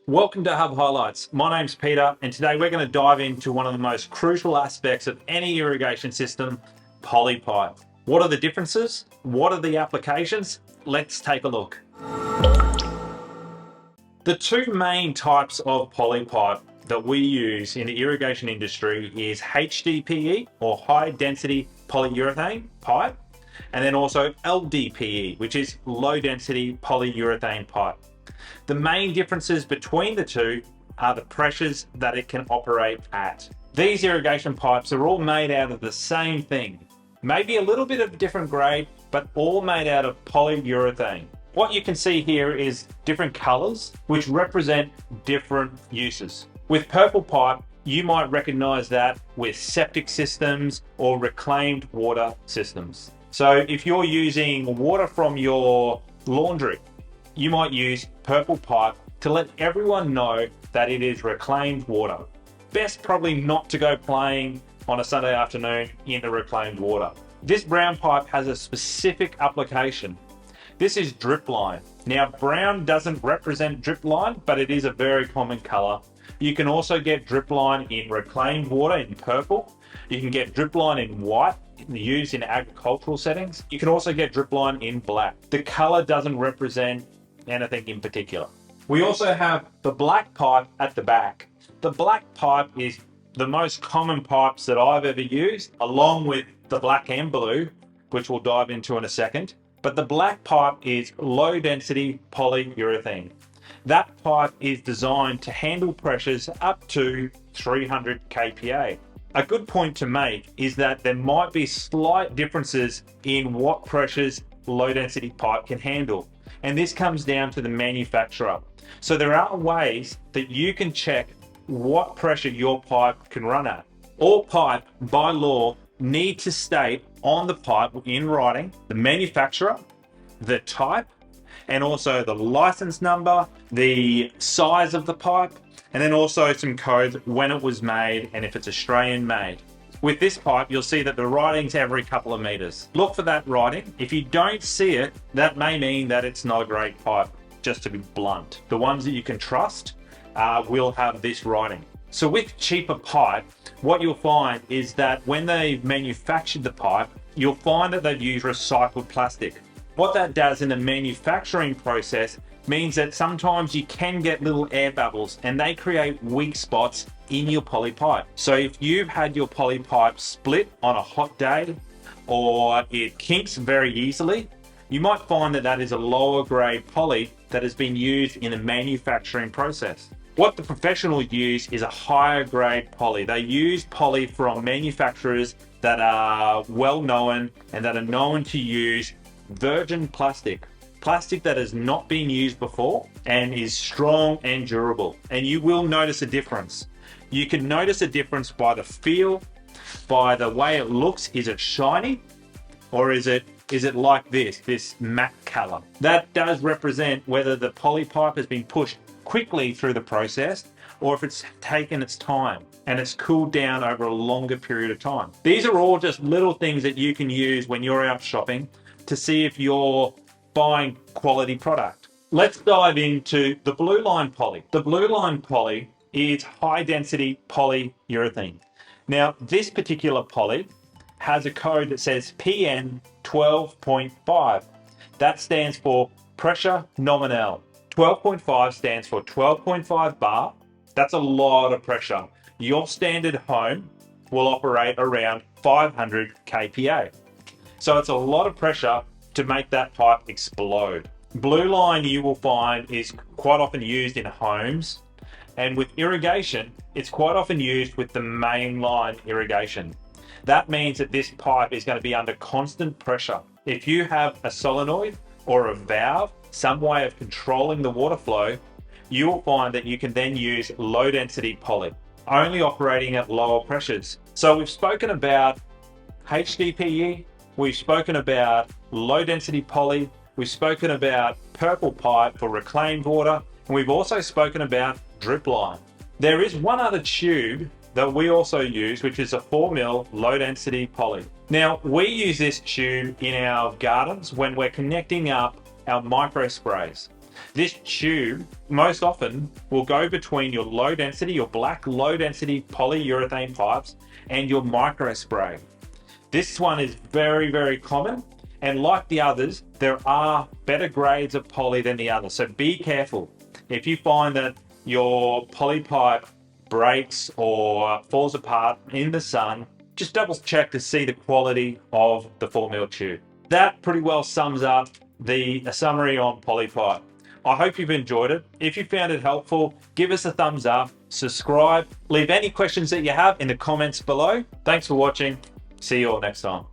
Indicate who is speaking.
Speaker 1: Welcome to Hub Highlights. My name's Peter, and today we're going to dive into one of the most crucial aspects of any irrigation system, Polypipe. What are the differences? What are the applications? Let's take a look. The two main types of polypipe that we use in the irrigation industry is HDPE, or high density polyurethane pipe, and then also LDPE, which is low density polyurethane pipe. The main differences between the two are the pressures that it can operate at. These irrigation pipes are all made out of the same thing, maybe a little bit of different grade, but all made out of polyurethane. What you can see here is different colors, which represent different uses. With purple pipe, you might recognize that with septic systems or reclaimed water systems. So if you're using water from your laundry, you might use purple pipe to let everyone know that it is reclaimed water. Best probably not to go playing on a Sunday afternoon in the reclaimed water. This brown pipe has a specific application. This is drip line. Now, brown doesn't represent drip line, but it is a very common color. You can also get drip line in reclaimed water in purple. You can get drip line in white, used in agricultural settings. You can also get drip line in black. The color doesn't represent anything in particular. We also have the black pipe at the back. The black pipe is the most common pipes that I've ever used, along with the black and blue, which we'll dive into in a second. But the black pipe is low density polyurethane. That pipe is designed to handle pressures up to 300 kPa. A good point to make is that there might be slight differences in what pressures low density pipe can handle. And this comes down to the manufacturer. So there are ways that you can check what pressure your pipe can run at. All pipe, by law, need to state on the pipe in writing the manufacturer, the type, and also the license number, the size of the pipe, and then also some codes when it was made and if it's Australian made. With this pipe, you'll see that the writing's every couple of meters. Look for that writing. If you don't see it, that may mean that it's not a great pipe, just to be blunt. The ones that you can trust will have this writing. So with cheaper pipe, what you'll find is that when they've manufactured the pipe, you'll find that they've used recycled plastic. What that does in the manufacturing process means that sometimes you can get little air bubbles and they create weak spots in your poly pipe. So if you've had your poly pipe split on a hot day or it kinks very easily, you might find that that is a lower grade poly that has been used in the manufacturing process. What the professionals use is a higher grade poly. They use poly from manufacturers that are well known and that are known to use virgin plastic that has not been used before and is strong and durable. And you will notice a difference. You can notice a difference by the feel, by the way it looks. Is it shiny or is it like this matte color? That does represent whether the poly pipe has been pushed quickly through the process or if it's taken its time and it's cooled down over a longer period of time. These are all just little things that you can use when you're out shopping to see if you're buying quality product. Let's dive into the blue line poly. The blue line poly is high density polyurethane. Now, this particular poly has a code that says PN 12.5. That stands for pressure nominal. 12.5 stands for 12.5 bar. That's a lot of pressure. Your standard home will operate around 500 kPa. So it's a lot of pressure to make that pipe explode. Blue line, you will find, is quite often used in homes, and with irrigation, it's quite often used with the main line irrigation. That means that this pipe is going to be under constant pressure. If you have a solenoid or a valve, some way of controlling the water flow, you will find that you can then use low density poly, only operating at lower pressures. So we've spoken about HDPE, we've spoken about low density poly, we've spoken about purple pipe for reclaimed water, and we've also spoken about drip line. There is one other tube that we also use, which is a 4mm low density poly. Now, we use this tube in our gardens when we're connecting up our micro sprays. This tube most often will go between your low density, your black low density polyurethane pipes and your micro spray. This one is very, very common, and like the others, there are better grades of poly than the others. So be careful. If you find that your polypipe breaks or falls apart in the sun, just double check to see the quality of the 4mm tube. That pretty well sums up the summary on Polypipe. I hope you've enjoyed it. If you found it helpful, give us a thumbs up, subscribe, leave any questions that you have in the comments below. Thanks for watching. See you all next time.